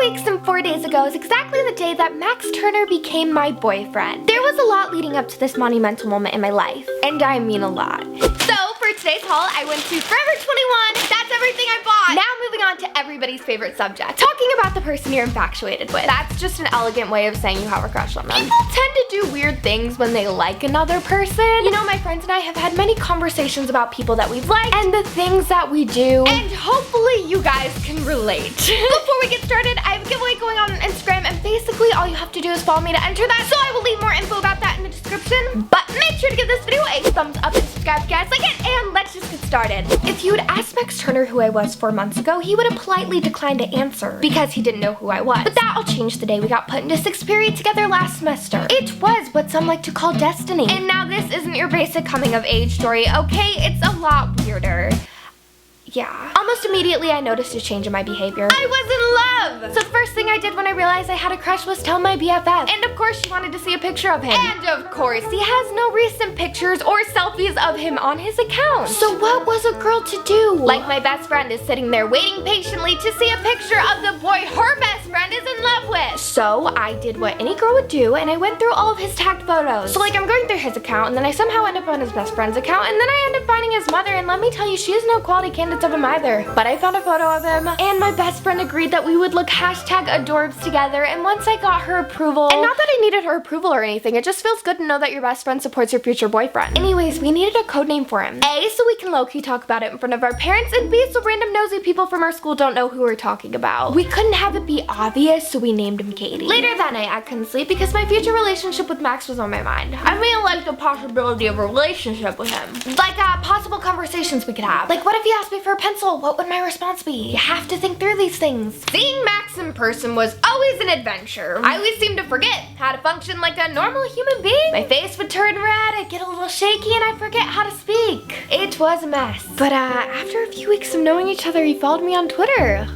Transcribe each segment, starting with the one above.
weeks and 4 days ago is exactly the day that Max Turner became my boyfriend. There was a lot leading up to this monumental moment in my life, and I mean a lot. So for today's haul, I went to Forever 21. That's everything I bought. Now moving on to everybody's favorite subject, talking about the person you're infatuated with. That's just an elegant way of saying you have a crush on them. People tend to do weird things when they like another person. You know, my friends and I have had many conversations about people that we've liked and the things that we do, and hopefully you guys can relate. Before we get started, I have a giveaway going on Instagram, and basically all you have to do is follow me to enter that, so I will leave more info about that in the description. But make sure to give this video a thumbs up and subscribe if you guys like it, and let's just get started. If you had asked Max Turner who I was 4 months ago, he would have politely declined to answer because he didn't know who I was. But that all changed the day we got put into 6th period together last semester. It was what some like to call destiny. And now this isn't your basic coming of age story, okay? It's a lot weirder. Yeah. Almost immediately I noticed a change in my behavior. I was in love! So the first thing I did when I realized I had a crush was tell my BFF. And of course she wanted to see a picture of him. And of course he has no recent pictures or selfies of him on his account. So what was a girl to do? Like my best friend is sitting there waiting patiently to see a picture of the boy her best friend is in love with. So I did what any girl would do, and I went through all of his tagged photos. So like I'm going through his account, and then I somehow end up on his best friend's account, and then I end up finding his mother, and let me tell you, she is no quality candidate of him either. But I found a photo of him, and my best friend agreed that we would look #adorbs together, and once I got her approval, and not that I needed her approval or anything, it just feels good to know that your best friend supports your future boyfriend. Anyways, we needed a code name for him. A, so we can low-key talk about it in front of our parents, and B, so random nosy people from our school don't know who we're talking about. We couldn't have it be obvious, so we named him Katie. Later that night, I couldn't sleep because my future relationship with Max was on my mind. I mean, like the possibility of a relationship with him. Like possible conversations we could have. Like what if he asked me for a pencil? What would my response be? You have to think through these things. Seeing Max in person was always an adventure. I always seemed to forget how to function like a normal human being. My face would turn red, I'd get a little shaky, and I'd forget how to speak. It was a mess. But after a few weeks of knowing each other, he followed me on Twitter.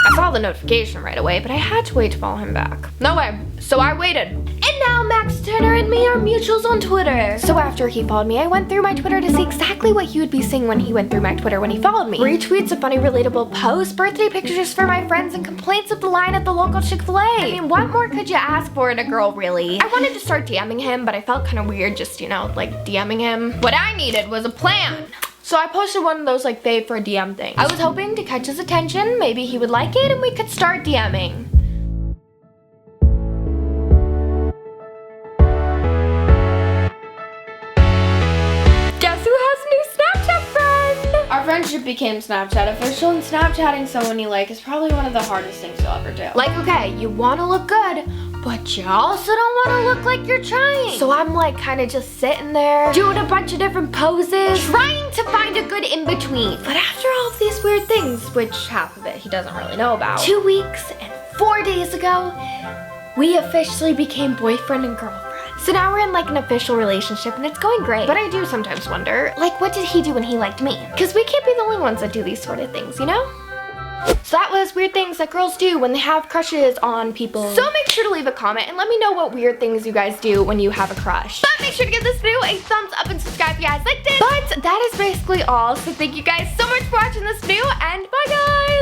I saw the notification right away, but I had to wait to follow him back. No way. So I waited. And now Max Turner and me are mutuals on Twitter. So after he followed me, I went through my Twitter to see exactly what he would be seeing when he went through my Twitter when he followed me. Retweets of funny relatable posts, birthday pictures for my friends, and complaints of the line at the local Chick-fil-A. I mean, what more could you ask for in a girl, really? I wanted to start DMing him, but I felt kind of weird just, you know, like DMing him. What I needed was a plan. So I posted one of those like fave for a DM things. I was hoping to catch his attention, maybe he would like it, and we could start DMing. Guess who has a new Snapchat friend? Our friendship became Snapchat official, and Snapchatting someone you like is probably one of the hardest things you'll ever do. Like, okay, you want to look good, but you also don't want to look like you're trying. So I'm like kind of just sitting there, doing a bunch of different poses, trying to find a good in-between. But after all of these weird things, which half of it he doesn't really know about, 2 weeks and 4 days ago, we officially became boyfriend and girlfriend. So now we're in like an official relationship, and it's going great. But I do sometimes wonder, like, what did he do when he liked me? Because we can't be the only ones that do these sort of things, you know? So that was weird things that girls do when they have crushes on people. So make sure to leave a comment and let me know what weird things you guys do when you have a crush. But make sure to give this video a thumbs up and subscribe if you guys liked it. But that is basically all. So thank you guys so much for watching this video, and bye guys!